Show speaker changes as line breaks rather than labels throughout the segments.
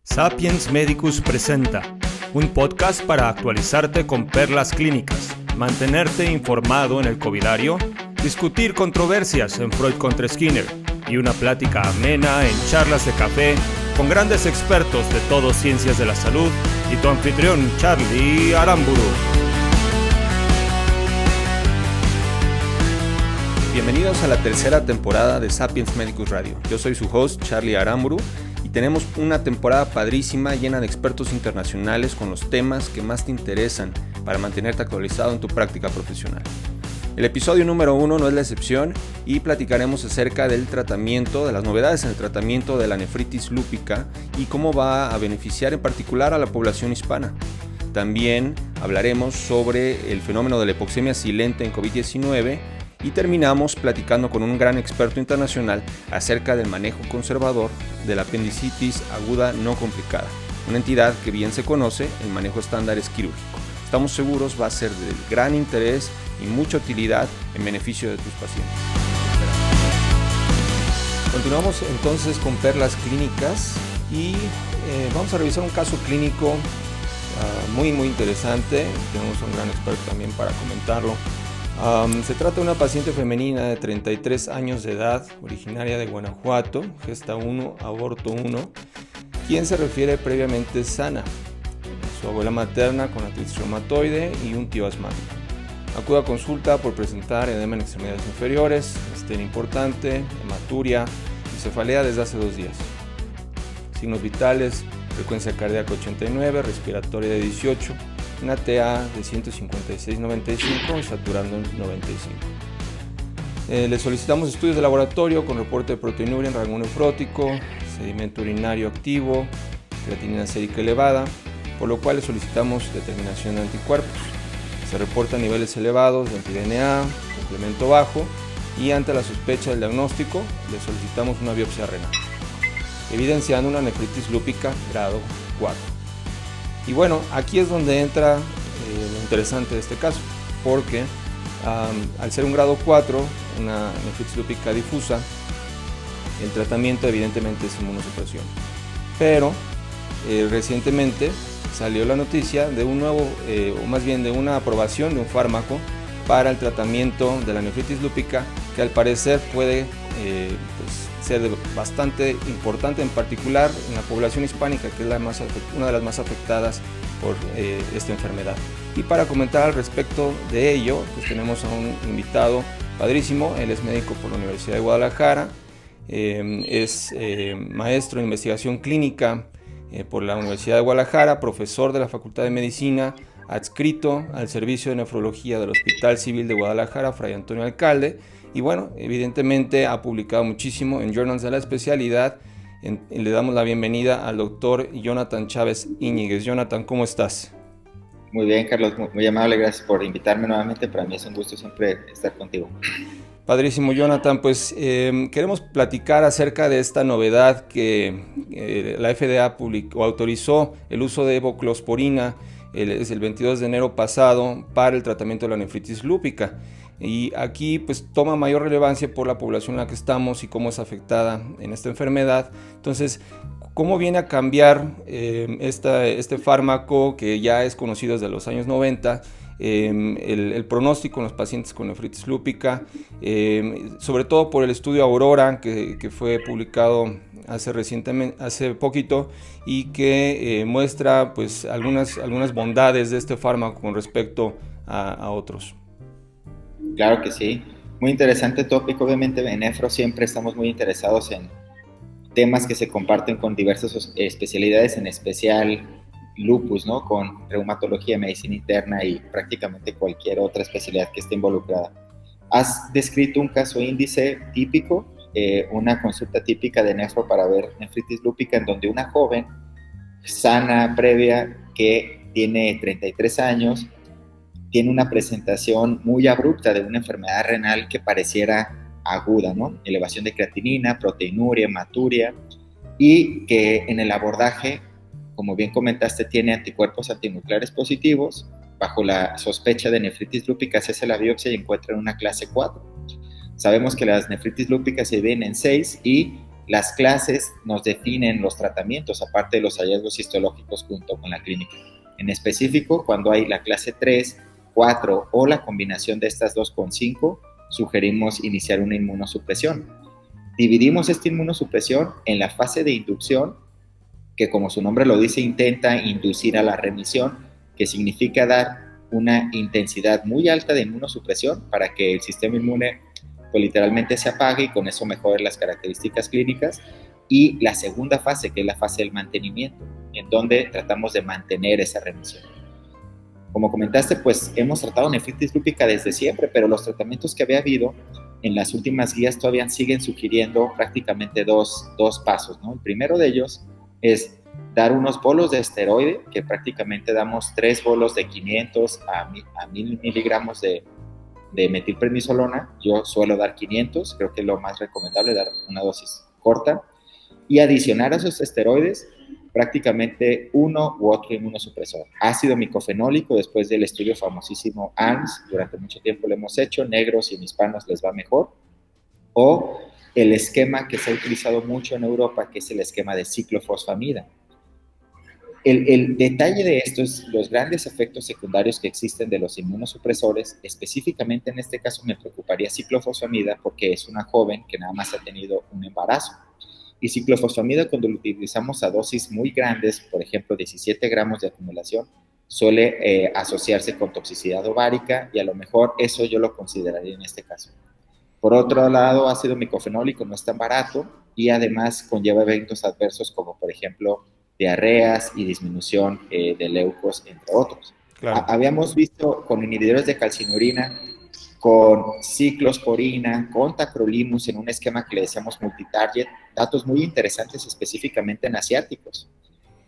Sapiens Medicus presenta un podcast para actualizarte con perlas clínicas, mantenerte informado en el covidario, discutir controversias en Freud contra Skinner y una plática amena en charlas de café con grandes expertos de todo ciencias de la salud y tu anfitrión Charlie Aramburu. Bienvenidos a la tercera temporada de Sapiens Medicus Radio. Yo soy su host Charlie Aramburu y tenemos una temporada padrísima llena de expertos internacionales con los temas que más te interesan para mantenerte actualizado en tu práctica profesional. El episodio número 1 no es la excepción y platicaremos acerca del tratamiento, de las novedades en el tratamiento de la nefritis lúpica y cómo va a beneficiar en particular a la población hispana. También hablaremos sobre el fenómeno de la hipoxemia silente en COVID-19 y terminamos platicando con un gran experto internacional acerca del manejo conservador de la apendicitis aguda no complicada, una entidad que bien se conoce, el manejo estándar es quirúrgico. Estamos seguros va a ser de gran interés y mucha utilidad en beneficio de tus pacientes. Continuamos entonces con perlas clínicas y vamos a revisar un caso clínico muy interesante. Tenemos un gran experto también para comentarlo. Se trata de una paciente femenina de 33 años de edad, originaria de Guanajuato, gesta 1, aborto 1, quien se refiere previamente sana. Su abuela materna con artritis reumatoide y un tío asmático. Acude a consulta por presentar edema en extremidades inferiores, estén importante, hematuria y cefalea desde hace 2 días. Signos vitales, frecuencia cardíaca 89, respiratoria de 18, una TA de 156/95 y saturando en 95. Le solicitamos estudios de laboratorio con reporte de proteinuria en rango nefrótico, sedimento urinario activo, creatinina sérica elevada, por lo cual le solicitamos determinación de anticuerpos. Se reportan niveles elevados de anti-DNA, complemento bajo y ante la sospecha del diagnóstico le solicitamos una biopsia renal, evidenciando una nefritis lúpica grado 4. Y bueno, aquí es donde entra lo interesante de este caso, porque al ser un grado 4, una nefritis lúpica difusa, el tratamiento evidentemente es inmunosupresión. Pero recientemente salió la noticia de un nuevo, o más bien de una aprobación de un fármaco para el tratamiento de la nefritis lúpica que al parecer puede ser bastante importante, en particular en la población hispánica, que es una de las más afectadas por esta enfermedad. Y para comentar al respecto de ello, pues tenemos a un invitado padrísimo. Él es médico por la Universidad de Guadalajara, es maestro en investigación clínica por la Universidad de Guadalajara, profesor de la Facultad de Medicina, adscrito al Servicio de Nefrología del Hospital Civil de Guadalajara, Fray Antonio Alcalde, y bueno, evidentemente ha publicado muchísimo en journals de la especialidad. Le damos la bienvenida al doctor Jonathan Chávez Íñiguez. Jonathan, ¿cómo estás?
Muy bien, Carlos, muy amable, gracias por invitarme nuevamente. Para mí es un gusto siempre estar contigo.
Padrísimo, Jonathan. Pues queremos platicar acerca de esta novedad que la FDA autorizó el uso de evoclosporina el 22 de enero pasado para el tratamiento de la nefritis lúpica. Y aquí pues toma mayor relevancia por la población en la que estamos y cómo es afectada en esta enfermedad. Entonces, ¿cómo viene a cambiar este fármaco que ya es conocido desde los años 90? El pronóstico en los pacientes con nefritis lúpica, sobre todo por el estudio Aurora que fue publicado hace poquito y que muestra pues algunas bondades de este fármaco con respecto a otros.
Claro que sí, muy interesante tópico. Obviamente en Nefro siempre estamos muy interesados en temas que se comparten con diversas especialidades, en especial lupus, ¿no? Con reumatología, medicina interna y prácticamente cualquier otra especialidad que esté involucrada. Has descrito un caso índice típico, una consulta típica de nefro para ver nefritis lúpica, en donde una joven sana, previa, que tiene 33 años, tiene una presentación muy abrupta de una enfermedad renal que pareciera aguda, ¿no? Elevación de creatinina, proteinuria, hematuria, y que en el abordaje, como bien comentaste, tiene anticuerpos antinucleares positivos. Bajo la sospecha de nefritis lúpica se hace la biopsia y encuentran una clase 4. Sabemos que las nefritis lúpicas se dividen en 6 y Las clases nos definen los tratamientos, aparte de los hallazgos histológicos junto con la clínica. En específico, cuando hay la clase 3, 4 o la combinación de estas dos con 5, sugerimos iniciar una inmunosupresión. Dividimos esta inmunosupresión en la fase de inducción, que como su nombre lo dice, intenta inducir a la remisión, que significa dar una intensidad muy alta de inmunosupresión para que el sistema inmune pues, literalmente se apague y con eso mejore las características clínicas. Y la segunda fase, que es la fase del mantenimiento, en donde tratamos de mantener esa remisión. Como comentaste, pues hemos tratado nefritis lúpica desde siempre, pero los tratamientos que había habido en las últimas guías todavía siguen sugiriendo prácticamente dos pasos, ¿no? El primero de ellos es dar unos bolos de esteroide, que prácticamente damos 3 bolos de 500 a 1000 miligramos de metilprednisolona. Yo suelo dar 500, creo que es lo más recomendable, dar una dosis corta, y adicionar a esos esteroides prácticamente uno u otro inmunosupresor. Ácido micofenólico, después del estudio famosísimo ARMS, durante mucho tiempo lo hemos hecho, negros y en hispanos les va mejor, o el esquema que se ha utilizado mucho en Europa, que es el esquema de ciclofosfamida. El detalle de esto es los grandes efectos secundarios que existen de los inmunosupresores. Específicamente en este caso me preocuparía ciclofosfamida porque es una joven que nada más ha tenido un embarazo. Y ciclofosfamida, cuando lo utilizamos a dosis muy grandes, por ejemplo 17 gramos de acumulación, suele asociarse con toxicidad ovárica y a lo mejor eso yo lo consideraría en este caso. Por otro lado, ácido micofenólico no es tan barato y además conlleva eventos adversos como por ejemplo diarreas y disminución de leucos, entre otros.
Claro.
Habíamos visto con inhibidores de calcinurina, con ciclosporina, con tacrolimus en un esquema que le decíamos multitarget, datos muy interesantes específicamente en asiáticos,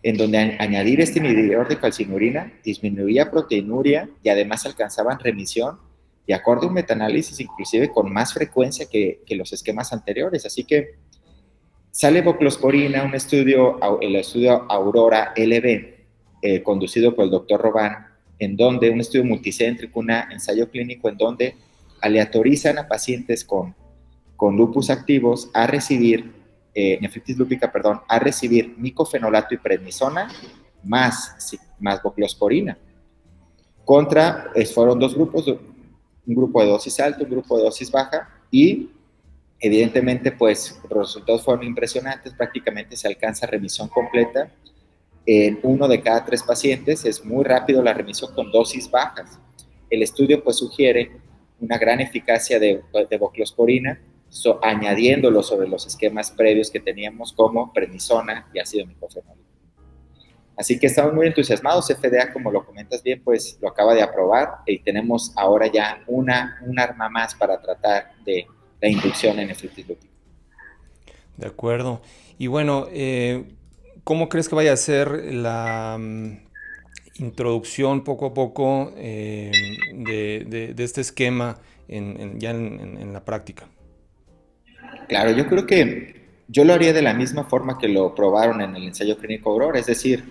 en donde añadir este inhibidor de calcinurina disminuía proteinuria y además alcanzaban remisión y acorde a un metaanálisis inclusive con más frecuencia que los esquemas anteriores. Así que sale voclosporina, el estudio Aurora LB, conducido por el doctor Robán, en donde un estudio multicéntrico, un ensayo clínico en donde aleatorizan a pacientes con lupus activos a recibir, nefritis lúpica, perdón, a recibir micofenolato y prednisona más voclosporina. Fueron dos grupos, un grupo de dosis alta, un grupo de dosis baja, y evidentemente pues los resultados fueron impresionantes, prácticamente se alcanza remisión completa en 1 de cada 3 pacientes, es muy rápido la remisión con dosis bajas. El estudio pues sugiere una gran eficacia de voclosporina, añadiéndolo sobre los esquemas previos que teníamos como prednisona y ácido micofenólico. Así que estamos muy entusiasmados. FDA, como lo comentas bien, pues lo acaba de aprobar y tenemos ahora ya un arma más para tratar de la inducción en nefritis lúpica.
De acuerdo. Y bueno, ¿cómo crees que vaya a ser la introducción poco a poco de este esquema ya en la práctica?
Claro, yo creo que yo lo haría de la misma forma que lo probaron en el ensayo clínico Aurora, es decir,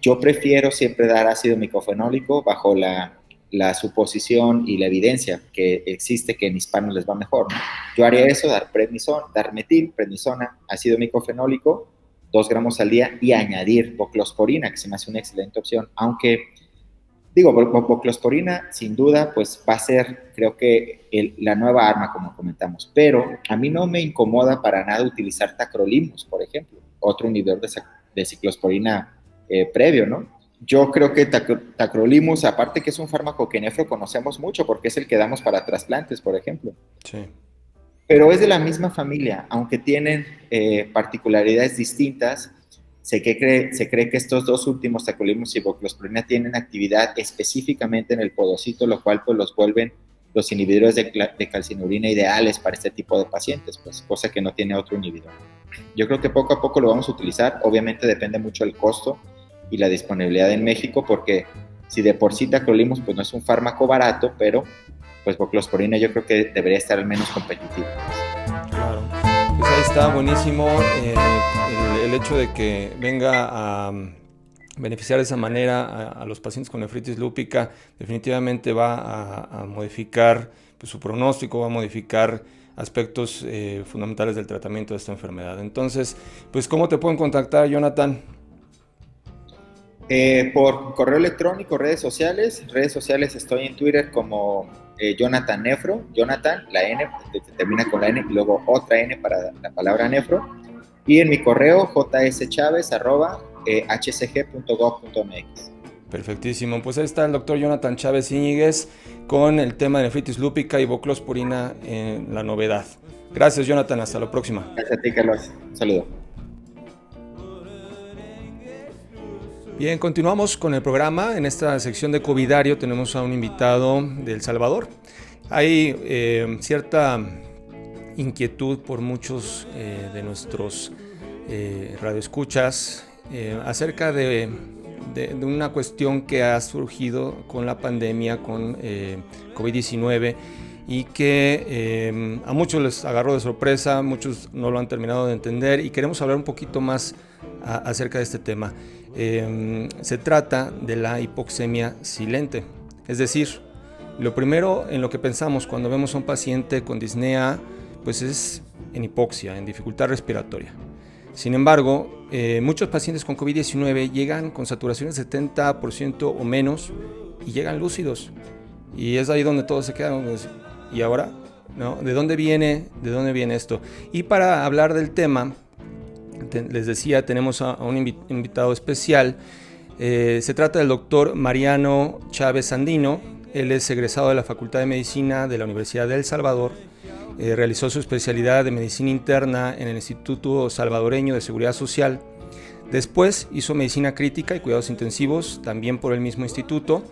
yo prefiero siempre dar ácido micofenólico bajo la suposición y la evidencia que existe que en hispanos les va mejor, ¿no? Yo haría eso, dar metilprednisona, ácido micofenólico, 2 gramos al día y añadir voclosporina, que se me hace una excelente opción, aunque digo, voclosporina sin duda pues va a ser, creo que la nueva arma, como comentamos, pero a mí no me incomoda para nada utilizar tacrolimus, por ejemplo, otro inhibidor de ciclosporina previo, ¿no? Yo creo que tacrolimus, aparte que es un fármaco que en nefro conocemos mucho porque es el que damos para trasplantes, por ejemplo.
Sí.
Pero es de la misma familia, aunque tienen particularidades distintas. Se cree que estos dos últimos, tacrolimus y voclosporina, tienen actividad específicamente en el podocito, lo cual pues los vuelven los inhibidores de calcinurina ideales para este tipo de pacientes, pues cosa que no tiene otro inhibidor. Yo creo que poco a poco lo vamos a utilizar. Obviamente depende mucho del costo y la disponibilidad en México, porque si de por sí tacrolimus pues no es un fármaco barato, pero pues voclosporina yo creo que debería estar al menos competitivo.
Claro. Pues ahí está, buenísimo el hecho de que venga a beneficiar de esa manera a los pacientes con nefritis lúpica. Definitivamente va a modificar pues, su pronóstico, va a modificar aspectos fundamentales del tratamiento de esta enfermedad. Entonces, pues, ¿cómo te pueden contactar, Jonathan?
Por correo electrónico, redes sociales. Estoy en Twitter como Jonathan Nefro. Jonathan, la N termina con la N y luego otra N para la palabra nefro. Y en mi correo jschavez@hcg.gov.mx.
Perfectísimo, pues ahí está el doctor Jonathan Chávez Íñiguez con el tema de nefritis lúpica y voclosporina en la novedad. Gracias, Jonathan, hasta la próxima.
Gracias a ti, Carlos. Un saludo.
Bien, continuamos con el programa. En esta sección de Covidario tenemos a un invitado de El Salvador. Hay cierta inquietud por muchos de nuestros radioescuchas acerca de una cuestión que ha surgido con la pandemia, con COVID-19, y que a muchos les agarró de sorpresa, muchos no lo han terminado de entender, y queremos hablar un poquito más acerca de este tema. Se trata de la hipoxemia silente, es decir, lo primero en lo que pensamos cuando vemos a un paciente con disnea, pues es en hipoxia, en dificultad respiratoria. Sin embargo, muchos pacientes con COVID-19 llegan con saturaciones de 70% o menos y llegan lúcidos. Y es ahí donde todos se quedan. ¿Y ahora? ¿No? ¿De dónde viene esto? Y para hablar del tema, les decía, tenemos a un invitado especial. Se trata del doctor Mariano Chávez Andino. Él es egresado de la Facultad de Medicina de la Universidad de El Salvador. Realizó su especialidad de medicina interna en el Instituto Salvadoreño de Seguridad Social. Después hizo medicina crítica y cuidados intensivos, también por el mismo instituto.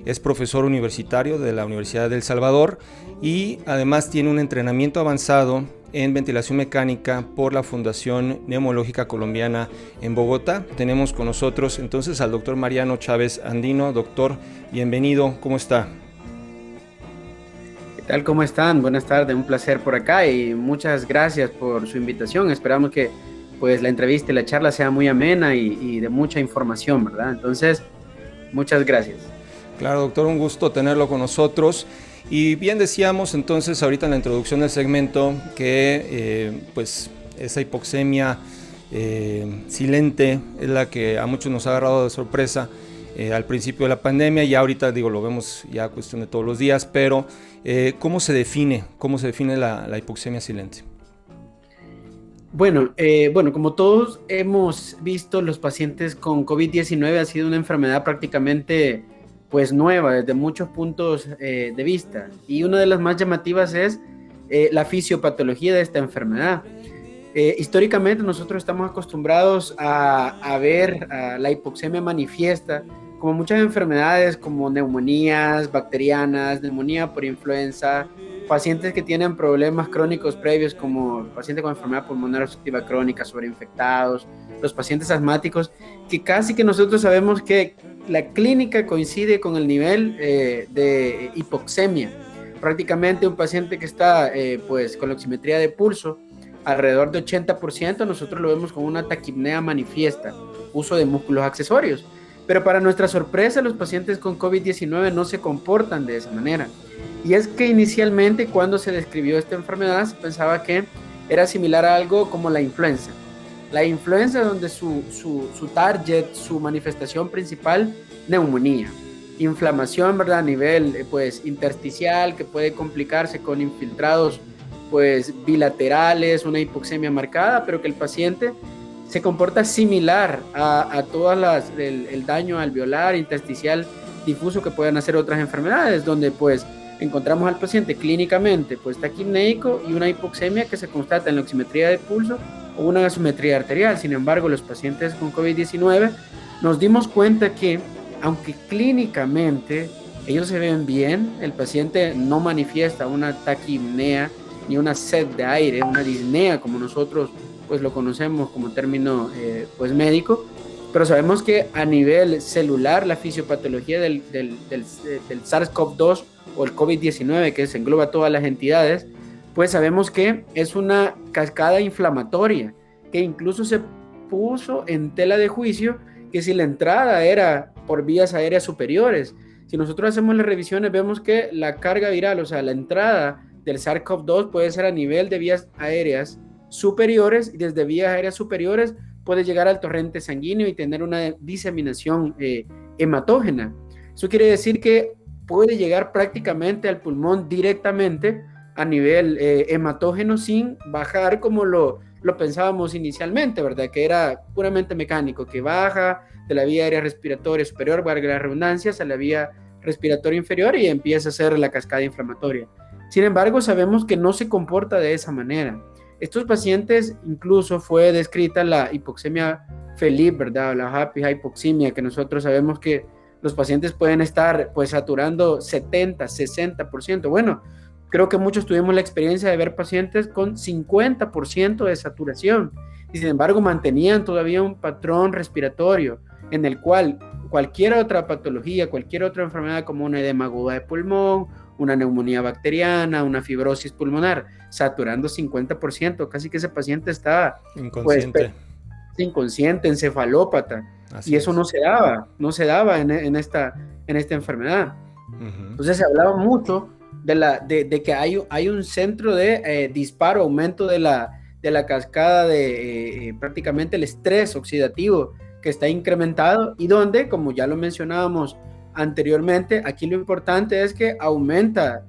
Es profesor universitario de la Universidad de El Salvador y además tiene un entrenamiento avanzado en ventilación mecánica por la Fundación Neumológica Colombiana en Bogotá. Tenemos con nosotros entonces al doctor Mariano Chávez Andino. Doctor, bienvenido, ¿cómo está?
¿Qué tal? ¿Cómo están? Buenas tardes, un placer por acá y muchas gracias por su invitación. Esperamos que pues la entrevista y la charla sea muy amena y de mucha información, ¿verdad? Entonces, muchas gracias.
Claro, doctor, un gusto tenerlo con nosotros. Y bien decíamos entonces ahorita en la introducción del segmento que pues esa hipoxemia silente es la que a muchos nos ha agarrado de sorpresa al principio de la pandemia, y ahorita lo vemos ya cuestión de todos los días, pero ¿cómo se define la hipoxemia silente?
Bueno, como todos hemos visto, los pacientes con COVID-19 ha sido una enfermedad prácticamente pues nueva desde muchos puntos de vista, y una de las más llamativas es la fisiopatología de esta enfermedad. Históricamente nosotros estamos acostumbrados a ver a la hipoxemia manifiesta como muchas enfermedades como neumonías bacterianas, neumonía por influenza, pacientes que tienen problemas crónicos previos como pacientes con enfermedad pulmonar obstructiva crónica, sobreinfectados, los pacientes asmáticos, que casi que nosotros sabemos que la clínica coincide con el nivel de hipoxemia. Prácticamente un paciente que está pues con la oximetría de pulso alrededor de 80%, nosotros lo vemos con una taquipnea manifiesta, uso de músculos accesorios. Pero para nuestra sorpresa, los pacientes con COVID-19 no se comportan de esa manera. Y es que inicialmente, cuando se describió esta enfermedad, se pensaba que era similar a algo como la influenza. La influenza, donde su target, su manifestación principal, neumonía. Inflamación, ¿verdad? A nivel pues intersticial, que puede complicarse con infiltrados pues bilaterales, una hipoxemia marcada, pero que el paciente se comporta similar a todas el daño alveolar, intersticial, difuso que pueden hacer otras enfermedades, donde pues encontramos al paciente clínicamente pues taquipnéico y una hipoxemia que se constata en la oximetría de pulso o una gasometría arterial. Sin embargo, los pacientes con COVID-19 nos dimos cuenta que aunque clínicamente ellos se ven bien, el paciente no manifiesta una taquipnea ni una sed de aire, una disnea como nosotros pues lo conocemos como término pues médico, pero sabemos que a nivel celular la fisiopatología del SARS-CoV-2 o el COVID-19, que se engloba todas las entidades, pues sabemos que es una cascada inflamatoria que incluso se puso en tela de juicio que si la entrada era por vías aéreas superiores. Si nosotros hacemos las revisiones, vemos que la carga viral, o sea, la entrada del SARS-CoV-2 puede ser a nivel de vías aéreas superiores, y desde vías aéreas superiores puede llegar al torrente sanguíneo y tener una diseminación hematógena. Eso quiere decir que puede llegar prácticamente al pulmón directamente a nivel hematógeno sin bajar como lo pensábamos inicialmente, ¿verdad? Que era puramente mecánico, que baja de la vía aérea respiratoria superior, valga la redundancia, a la vía respiratoria inferior y empieza a hacer la cascada inflamatoria. Sin embargo, sabemos que no se comporta de esa manera. Estos pacientes, incluso fue descrita la hipoxemia feliz, ¿verdad? La happy hypoxemia, que nosotros sabemos que los pacientes pueden estar pues saturando 70, 60%. Bueno, creo que muchos tuvimos la experiencia de ver pacientes con 50% de saturación y sin embargo mantenían todavía un patrón respiratorio en el cual cualquier otra patología, cualquier otra enfermedad como una edema aguda de pulmón, una neumonía bacteriana, una fibrosis pulmonar, saturando 50%, casi que ese paciente está
inconsciente,
pues, inconsciente, encefalópata. Así y eso es. no se daba en esta enfermedad. Uh-huh. Entonces se hablaba mucho de que hay un centro de disparo, aumento de la cascada de prácticamente el estrés oxidativo que está incrementado y donde, como ya lo mencionábamos anteriormente, aquí lo importante es que aumenta,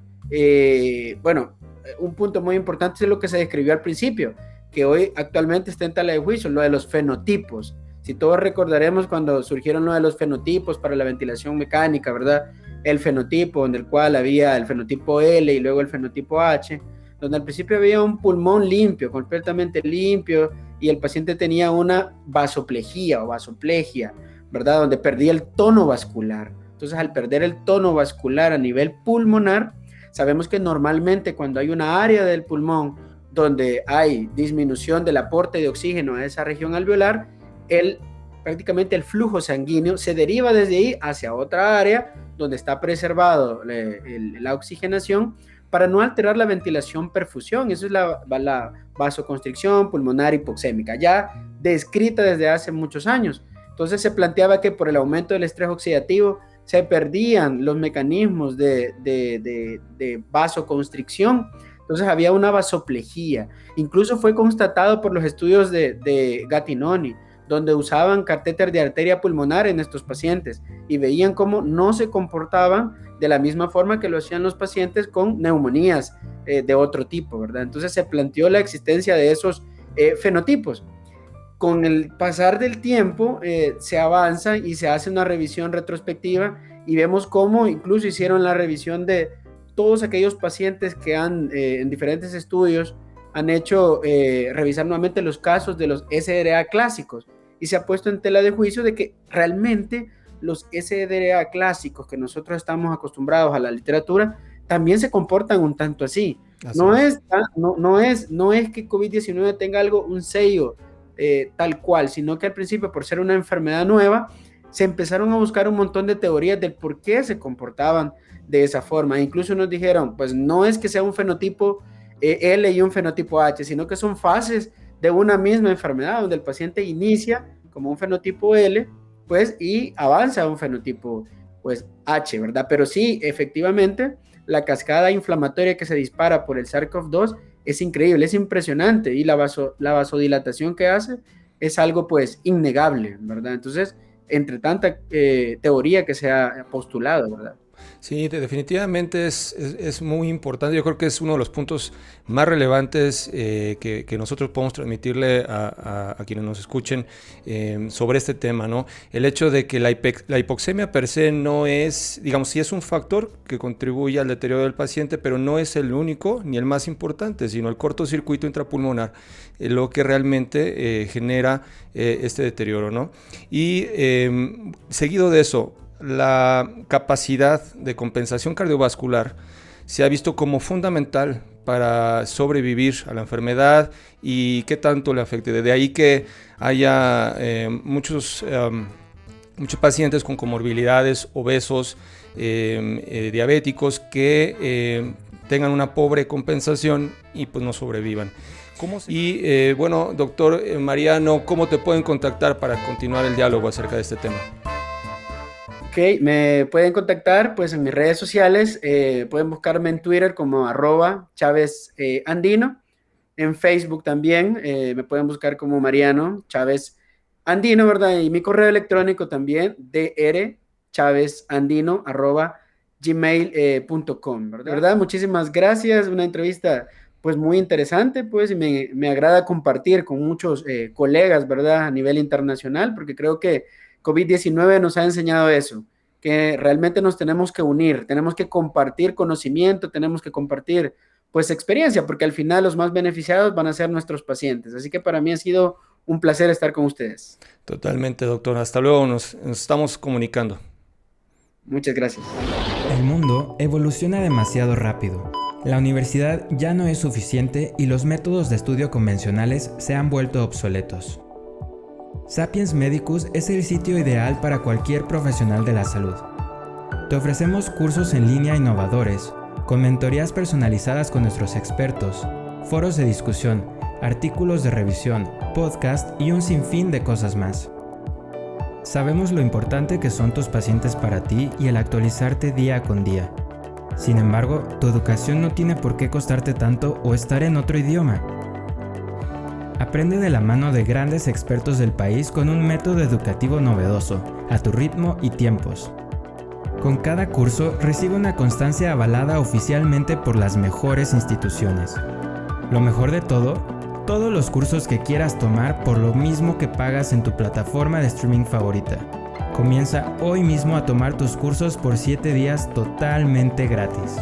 un punto muy importante es lo que se describió al principio, que hoy actualmente está en tela de juicio, lo de los fenotipos. Si todos recordaremos cuando surgieron lo de los fenotipos para la ventilación mecánica, ¿verdad? El fenotipo en el cual había el fenotipo L y luego el fenotipo H, donde al principio había un pulmón limpio, completamente limpio, y el paciente tenía una vasoplegia o vasoplegia, ¿verdad? Donde perdía el tono vascular. Entonces, al perder el tono vascular a nivel pulmonar, sabemos que normalmente cuando hay una área del pulmón donde hay disminución del aporte de oxígeno a esa región alveolar, prácticamente el flujo sanguíneo se deriva desde ahí hacia otra área donde está preservado la oxigenación para no alterar la ventilación perfusión. Eso es la vasoconstricción pulmonar hipoxémica, ya descrita desde hace muchos años. Entonces se planteaba que por el aumento del estrés oxidativo se perdían los mecanismos de vasoconstricción. Entonces había una vasoplegia. Incluso fue constatado por los estudios de Gattinoni, donde usaban catéter de arteria pulmonar en estos pacientes y veían cómo no se comportaban de la misma forma que lo hacían los pacientes con neumonías de otro tipo, ¿verdad? Entonces se planteó la existencia de esos fenotipos. Con el pasar del tiempo se avanza y se hace una revisión retrospectiva y vemos cómo incluso hicieron la revisión de todos aquellos pacientes que en diferentes estudios han hecho revisar nuevamente los casos de los SDRA clásicos y se ha puesto en tela de juicio de que realmente los SDRA clásicos que nosotros estamos acostumbrados a la literatura también se comportan un tanto así. No es que COVID-19 tenga un sello tal cual, sino que al principio, por ser una enfermedad nueva, se empezaron a buscar un montón de teorías del por qué se comportaban de esa forma. Incluso nos dijeron, pues no es que sea un fenotipo L y un fenotipo H, sino que son fases de una misma enfermedad, donde el paciente inicia como un fenotipo L, pues, y avanza a un fenotipo, pues, H, ¿verdad? Pero sí, efectivamente, la cascada inflamatoria que se dispara por el SARS-CoV-2 es increíble, es impresionante, y la vasodilatación que hace es algo, pues, innegable, ¿verdad? Entonces, entre tanta teoría que se ha postulado, ¿verdad?
Sí, definitivamente es muy importante. Yo creo que es uno de los puntos más relevantes que nosotros podemos transmitirle a quienes nos escuchen sobre este tema, ¿no? El hecho de que la hipoxemia per se no es, digamos, sí es un factor que contribuye al deterioro del paciente, pero no es el único ni el más importante, sino el cortocircuito intrapulmonar, lo que realmente genera este deterioro, ¿no? Y seguido de eso, la capacidad de compensación cardiovascular se ha visto como fundamental para sobrevivir a la enfermedad y qué tanto le afecte. De ahí que haya muchos pacientes con comorbilidades, obesos, diabéticos, que tengan una pobre compensación y pues no sobrevivan. Bueno, doctor Mariano, ¿cómo te pueden contactar para continuar el diálogo acerca de este tema?
Ok, me pueden contactar pues en mis redes sociales, pueden buscarme en Twitter como @ChávezAndino, en Facebook también, me pueden buscar como Mariano Chávez Andino, ¿verdad? Y mi correo electrónico también, drchavezandino@gmail.com, ¿verdad? Muchísimas gracias, una entrevista pues muy interesante, pues, y me agrada compartir con muchos colegas, ¿verdad? A nivel internacional, porque creo que COVID-19 nos ha enseñado eso, que realmente nos tenemos que unir, tenemos que compartir conocimiento, tenemos que compartir pues experiencia, porque al final los más beneficiados van a ser nuestros pacientes. Así que para mí ha sido un placer estar con ustedes.
Totalmente, doctor. Hasta luego, nos estamos comunicando.
Muchas gracias.
El mundo evoluciona demasiado rápido. La universidad ya no es suficiente y los métodos de estudio convencionales se han vuelto obsoletos. Sapiens Medicus es el sitio ideal para cualquier profesional de la salud. Te ofrecemos cursos en línea innovadores, con mentorías personalizadas con nuestros expertos, foros de discusión, artículos de revisión, podcast y un sinfín de cosas más. Sabemos lo importante que son tus pacientes para ti y el actualizarte día con día. Sin embargo, tu educación no tiene por qué costarte tanto o estar en otro idioma. Aprende de la mano de grandes expertos del país con un método educativo novedoso, a tu ritmo y tiempos. Con cada curso recibe una constancia avalada oficialmente por las mejores instituciones. Lo mejor de todo, todos los cursos que quieras tomar por lo mismo que pagas en tu plataforma de streaming favorita. Comienza hoy mismo a tomar tus cursos por 7 días totalmente gratis.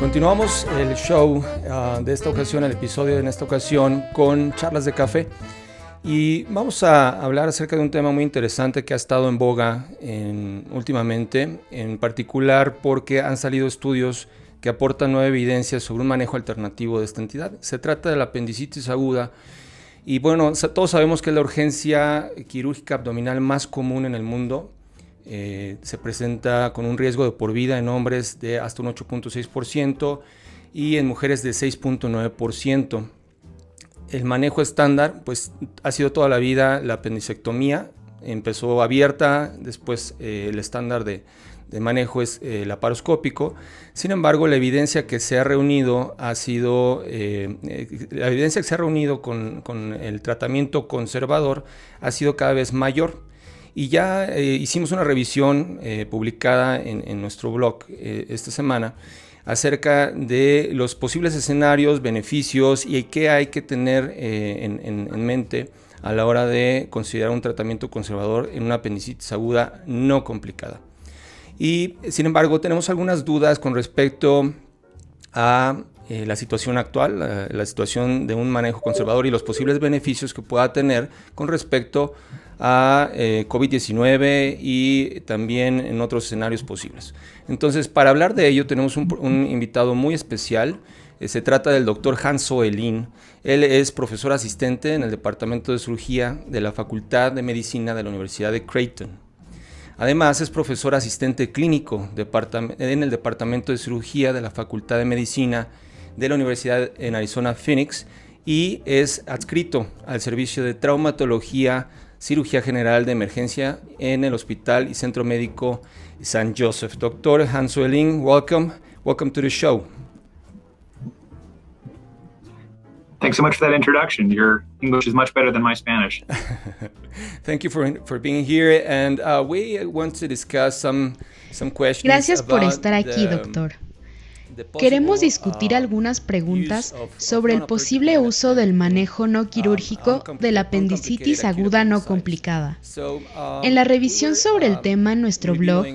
Continuamos el show de esta ocasión, el episodio de esta ocasión con charlas de café y vamos a hablar acerca de un tema muy interesante que ha estado en boga últimamente, en particular porque han salido estudios que aportan nueva evidencia sobre un manejo alternativo de esta entidad. Se trata de la apendicitis aguda y bueno, todos sabemos que es la urgencia quirúrgica abdominal más común en el mundo. Se presenta con un riesgo de por vida en hombres de hasta un 8.6% y en mujeres de 6.9%. El manejo estándar pues ha sido toda la vida la apendicectomía, empezó abierta, después el estándar de manejo es laparoscópico. Sin embargo, la evidencia que se ha reunido con el tratamiento conservador ha sido cada vez mayor. Y ya hicimos una revisión publicada en nuestro blog esta semana acerca de los posibles escenarios, beneficios y qué hay que tener en mente a la hora de considerar un tratamiento conservador en una apendicitis aguda no complicada. Y sin embargo tenemos algunas dudas con respecto a la situación actual, la situación de un manejo conservador y los posibles beneficios que pueda tener con respecto a COVID-19 y también en otros escenarios posibles. Entonces, para hablar de ello tenemos un invitado muy especial. Se trata del doctor Hanso Elin. Él es profesor asistente en el Departamento de Cirugía de la Facultad de Medicina de la Universidad de Creighton. Además, es profesor asistente clínico en el Departamento de Cirugía de la Facultad de Medicina de la Universidad en Arizona, Phoenix, y es adscrito al servicio de traumatología, cirugía general de emergencia en el Hospital y Centro Médico San Joseph. Doctor Hanso Elin, welcome to the show.
Thanks so much for that introduction. Your English is much better than my Spanish.
Thank you for being here, and we want to discuss some questions.
Gracias por estar aquí, doctor. Queremos discutir algunas preguntas sobre el posible uso del manejo no quirúrgico de la apendicitis aguda no complicada. En la revisión sobre el tema en nuestro blog,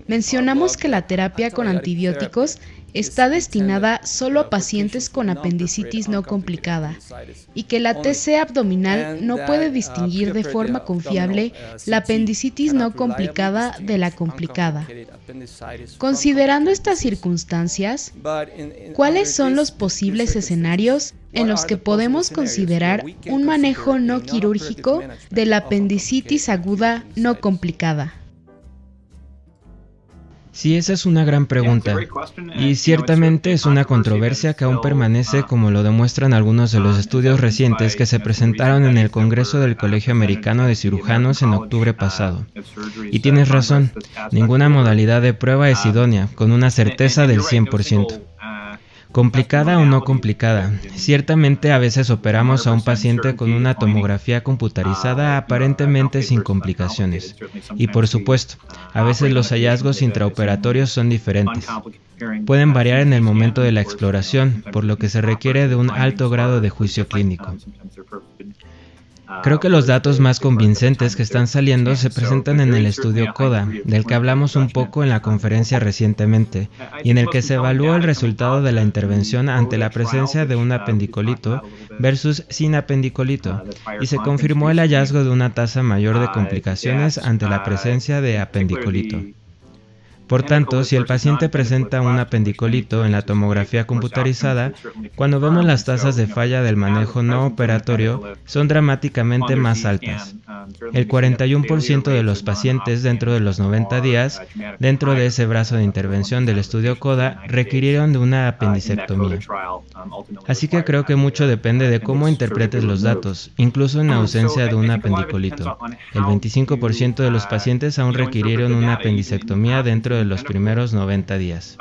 mencionamos que la terapia con antibióticos está destinada solo a pacientes con apendicitis no complicada y que la TC abdominal no puede distinguir de forma confiable la apendicitis no complicada de la complicada. Considerando estas circunstancias, ¿cuáles son los posibles escenarios en los que podemos considerar un manejo no quirúrgico de la apendicitis aguda no complicada?
Sí, esa es una gran pregunta, y ciertamente es una controversia que aún permanece, como lo demuestran algunos de los estudios recientes que se presentaron en el Congreso del Colegio Americano de Cirujanos en octubre pasado. Y tienes razón, ninguna modalidad de prueba es idónea, con una certeza del 100%. Complicada o no complicada, ciertamente a veces operamos a un paciente con una tomografía computarizada aparentemente sin complicaciones. Y por supuesto, a veces los hallazgos intraoperatorios son diferentes. Pueden variar en el momento de la exploración, por lo que se requiere de un alto grado de juicio clínico. Creo que los datos más convincentes que están saliendo se presentan en el estudio CODA, del que hablamos un poco en la conferencia recientemente, y en el que se evaluó el resultado de la intervención ante la presencia de un apendicolito versus sin apendicolito, y se confirmó el hallazgo de una tasa mayor de complicaciones ante la presencia de apendicolito. Por tanto, si el paciente presenta un apendicolito en la tomografía computarizada, cuando vemos las tasas de falla del manejo no operatorio son dramáticamente más altas. El 41% de los pacientes dentro de los 90 días, dentro de ese brazo de intervención del estudio CODA, requirieron de una apendicectomía. Así que creo que mucho depende de cómo interpretes los datos, incluso en ausencia de un apendicolito. El 25% de los pacientes aún requirieron una apendicectomía dentro de los primeros 90 días.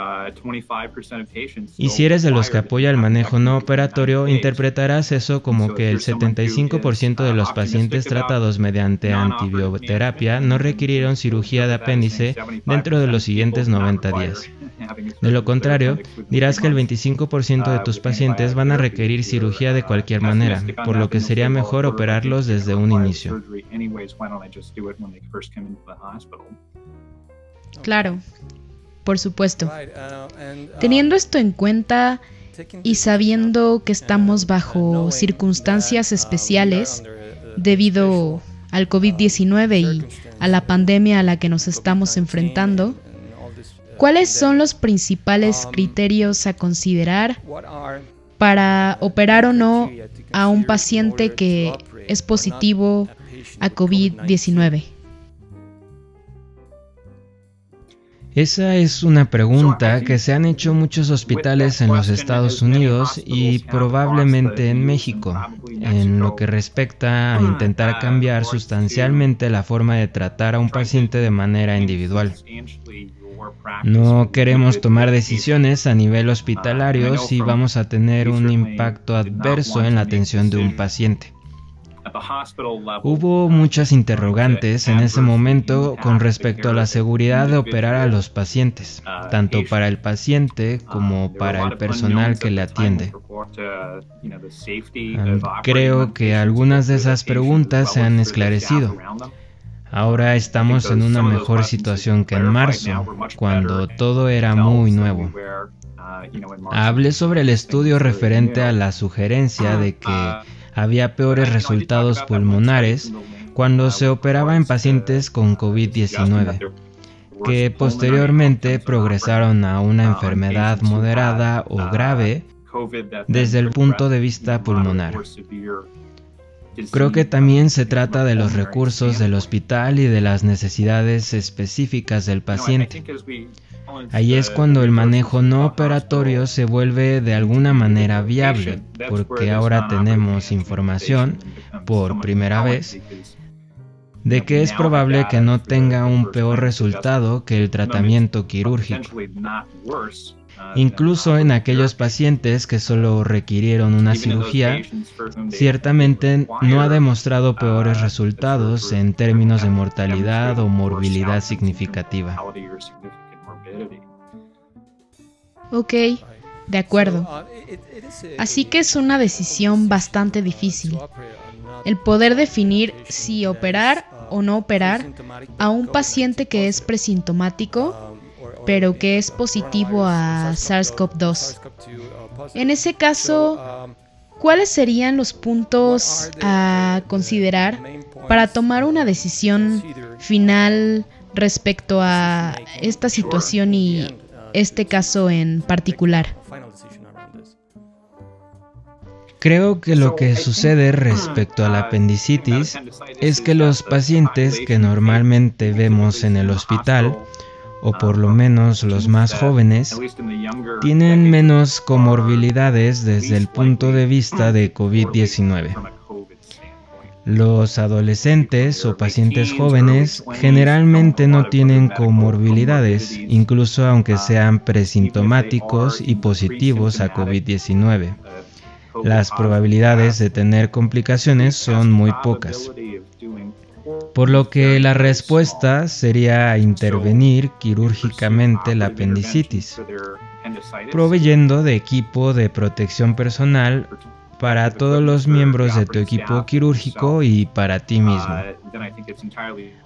Y si eres de los que apoya el manejo no operatorio, interpretarás eso como que el 75% de los pacientes tratados mediante antibioterapia no requirieron cirugía de apéndice dentro de los siguientes 90 días. De lo contrario, dirás que el 25% de tus pacientes van a requerir cirugía de cualquier manera, por lo que sería mejor operarlos desde un inicio.
Claro, por supuesto. Teniendo esto en cuenta y sabiendo que estamos bajo circunstancias especiales debido al COVID-19 y a la pandemia a la que nos estamos enfrentando, ¿cuáles son los principales criterios a considerar para operar o no a un paciente que es positivo a COVID-19?
Esa es una pregunta que se han hecho muchos hospitales en los Estados Unidos y probablemente en México, en lo que respecta a intentar cambiar sustancialmente la forma de tratar a un paciente de manera individual. No queremos tomar decisiones a nivel hospitalario si vamos a tener un impacto adverso en la atención de un paciente. Hubo muchas interrogantes en ese momento con respecto a la seguridad de operar a los pacientes, tanto para el paciente como para el personal que le atiende. Creo que algunas de esas preguntas se han esclarecido. Ahora estamos en una mejor situación que en marzo, cuando todo era muy nuevo. Hablé sobre el estudio referente a la sugerencia de que había peores resultados pulmonares cuando se operaba en pacientes con COVID-19, que posteriormente progresaron a una enfermedad moderada o grave desde el punto de vista pulmonar. Creo que también se trata de los recursos del hospital y de las necesidades específicas del paciente. Ahí es cuando el manejo no operatorio se vuelve de alguna manera viable, porque ahora tenemos información, por primera vez, de que es probable que no tenga un peor resultado que el tratamiento quirúrgico. Incluso en aquellos pacientes que solo requirieron una cirugía, ciertamente no ha demostrado peores resultados en términos de mortalidad o morbilidad significativa.
Ok, de acuerdo. Así que es una decisión bastante difícil. El poder definir si operar o no operar a un paciente que es presintomático, pero que es positivo a SARS-CoV-2. En ese caso, ¿cuáles serían los puntos a considerar para tomar una decisión final respecto a esta situación y este caso en particular?
Creo que lo que sucede respecto a la apendicitis es que los pacientes que normalmente vemos en el hospital o por lo menos los más jóvenes, tienen menos comorbilidades desde el punto de vista de COVID-19. Los adolescentes o pacientes jóvenes generalmente no tienen comorbilidades, incluso aunque sean presintomáticos y positivos a COVID-19. Las probabilidades de tener complicaciones son muy pocas. Por lo que la respuesta sería intervenir quirúrgicamente la apendicitis, proveyendo de equipo de protección personal para todos los miembros de tu equipo quirúrgico y para ti mismo.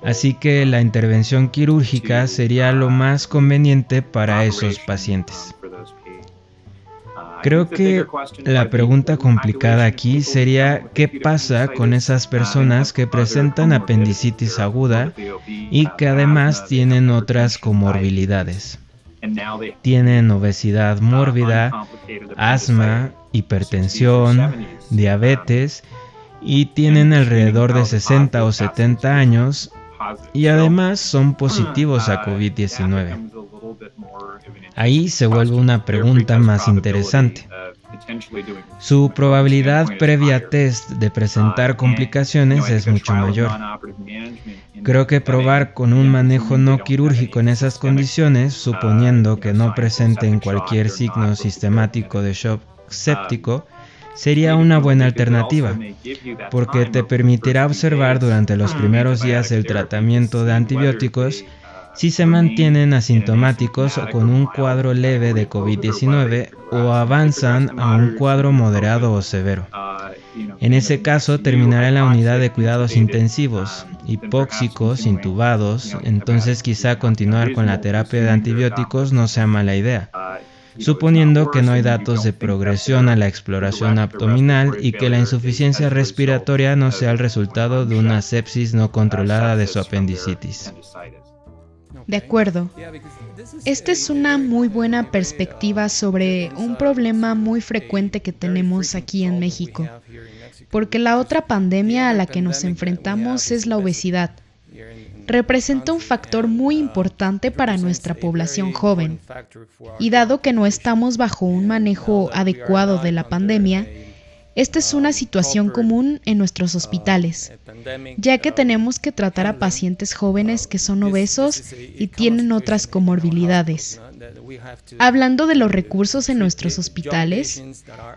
Así que la intervención quirúrgica sería lo más conveniente para esos pacientes. Creo que la pregunta complicada aquí sería ¿qué pasa con esas personas que presentan apendicitis aguda y que además tienen otras comorbilidades? Tienen obesidad mórbida, asma, hipertensión, diabetes y tienen alrededor de 60 o 70 años y además son positivos a COVID-19. Ahí se vuelve una pregunta más interesante. Su probabilidad previa a test de presentar complicaciones es mucho mayor. Creo que probar con un manejo no quirúrgico en esas condiciones, suponiendo que no presenten cualquier signo sistemático de shock séptico, sería una buena alternativa, porque te permitirá observar durante los primeros días del tratamiento de antibióticos si se mantienen asintomáticos o con un cuadro leve de COVID-19 o avanzan a un cuadro moderado o severo. En ese caso, terminará en la unidad de cuidados intensivos, hipóxicos, intubados, entonces quizá continuar con la terapia de antibióticos no sea mala idea, suponiendo que no hay datos de progresión a la exploración abdominal y que la insuficiencia respiratoria no sea el resultado de una sepsis no controlada de su apendicitis.
De acuerdo. Esta es una muy buena perspectiva sobre un problema muy frecuente que tenemos aquí en México, porque la otra pandemia a la que nos enfrentamos es la obesidad. Representa un factor muy importante para nuestra población joven, y dado que no estamos bajo un manejo adecuado de la pandemia, esta es una situación común en nuestros hospitales, ya que tenemos que tratar a pacientes jóvenes que son obesos y tienen otras comorbilidades. Hablando de los recursos en nuestros hospitales,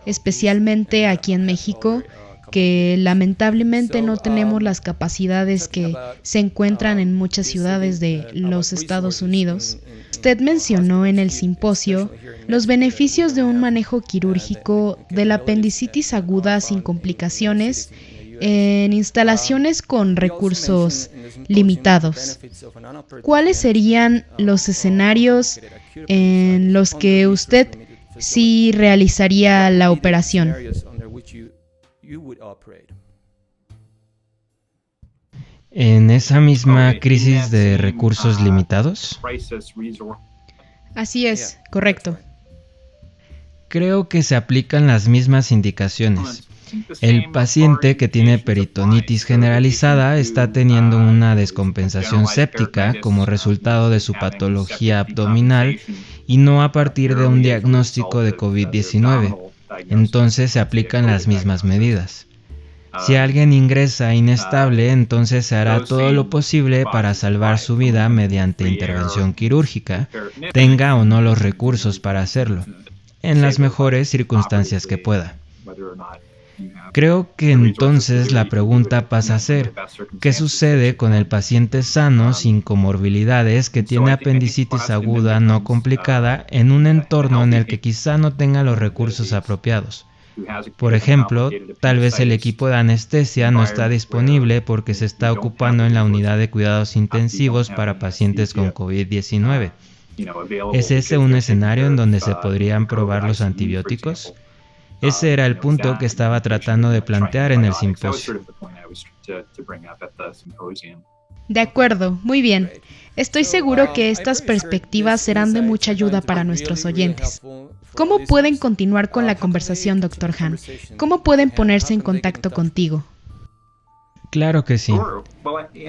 especialmente aquí en México, que lamentablemente no tenemos las capacidades que se encuentran en muchas ciudades de los Estados Unidos. Usted mencionó en el simposio los beneficios de un manejo quirúrgico de la apendicitis aguda sin complicaciones en instalaciones con recursos limitados. ¿Cuáles serían los escenarios en los que usted sí realizaría la operación?
¿En esa misma crisis de recursos limitados?
Así es, correcto.
Creo que se aplican las mismas indicaciones. El paciente que tiene peritonitis generalizada está teniendo una descompensación séptica como resultado de su patología abdominal y no a partir de un diagnóstico de COVID-19. Entonces se aplican las mismas medidas. Si alguien ingresa inestable, entonces se hará todo lo posible para salvar su vida mediante intervención quirúrgica, tenga o no los recursos para hacerlo, en las mejores circunstancias que pueda. Creo que entonces la pregunta pasa a ser, ¿qué sucede con el paciente sano sin comorbilidades que tiene apendicitis aguda no complicada en un entorno en el que quizá no tenga los recursos apropiados? Por ejemplo, tal vez el equipo de anestesia no está disponible porque se está ocupando en la unidad de cuidados intensivos para pacientes con COVID-19. ¿Es ese un escenario en donde se podrían probar los antibióticos? Ese era el punto que estaba tratando de plantear en el simposio.
De acuerdo, muy bien. Estoy seguro que estas perspectivas serán de mucha ayuda para nuestros oyentes. ¿Cómo pueden continuar con la conversación, Dr. Han? ¿Cómo pueden ponerse en contacto contigo?
Claro que sí.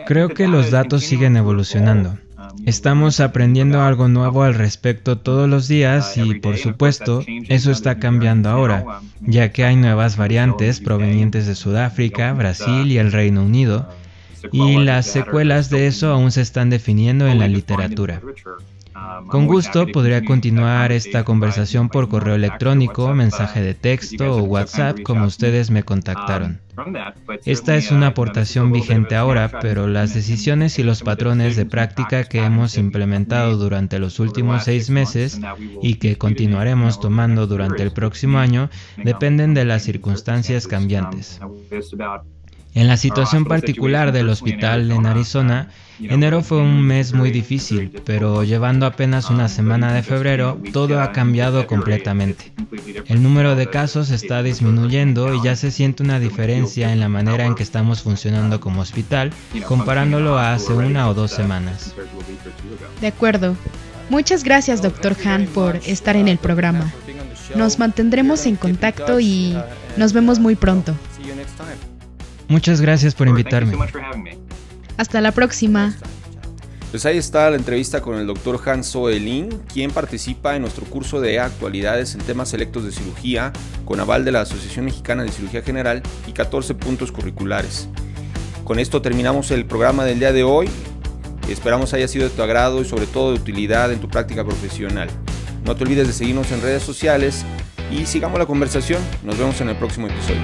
Creo que los datos siguen evolucionando. Estamos aprendiendo algo nuevo al respecto todos los días y, por supuesto, eso está cambiando ahora, ya que hay nuevas variantes provenientes de Sudáfrica, Brasil y el Reino Unido, y las secuelas de eso aún se están definiendo en la literatura. Con gusto podría continuar esta conversación por correo electrónico, mensaje de texto o WhatsApp como ustedes me contactaron. Esta es una aportación vigente ahora, pero las decisiones y los patrones de práctica que hemos implementado durante los últimos 6 meses y que continuaremos tomando durante el próximo año dependen de las circunstancias cambiantes. En la situación particular del hospital en Arizona, enero fue un mes muy difícil, pero llevando apenas una semana de febrero, todo ha cambiado completamente. El número de casos está disminuyendo y ya se siente una diferencia en la manera en que estamos funcionando como hospital, comparándolo a hace 1 o 2 semanas.
De acuerdo. Muchas gracias, Dr. Han, por estar en el programa. Nos mantendremos en contacto y nos vemos muy pronto.
Muchas gracias por invitarme.
Hasta la próxima.
Pues ahí está la entrevista con el Dr. Han-Zoe Lin, quien participa en nuestro curso de actualidades en temas selectos de cirugía, con aval de la Asociación Mexicana de Cirugía General y 14 puntos curriculares. Con esto terminamos el programa del día de hoy. Esperamos haya sido de tu agrado y sobre todo de utilidad en tu práctica profesional. No te olvides de seguirnos en redes sociales y sigamos la conversación. Nos vemos en el próximo episodio.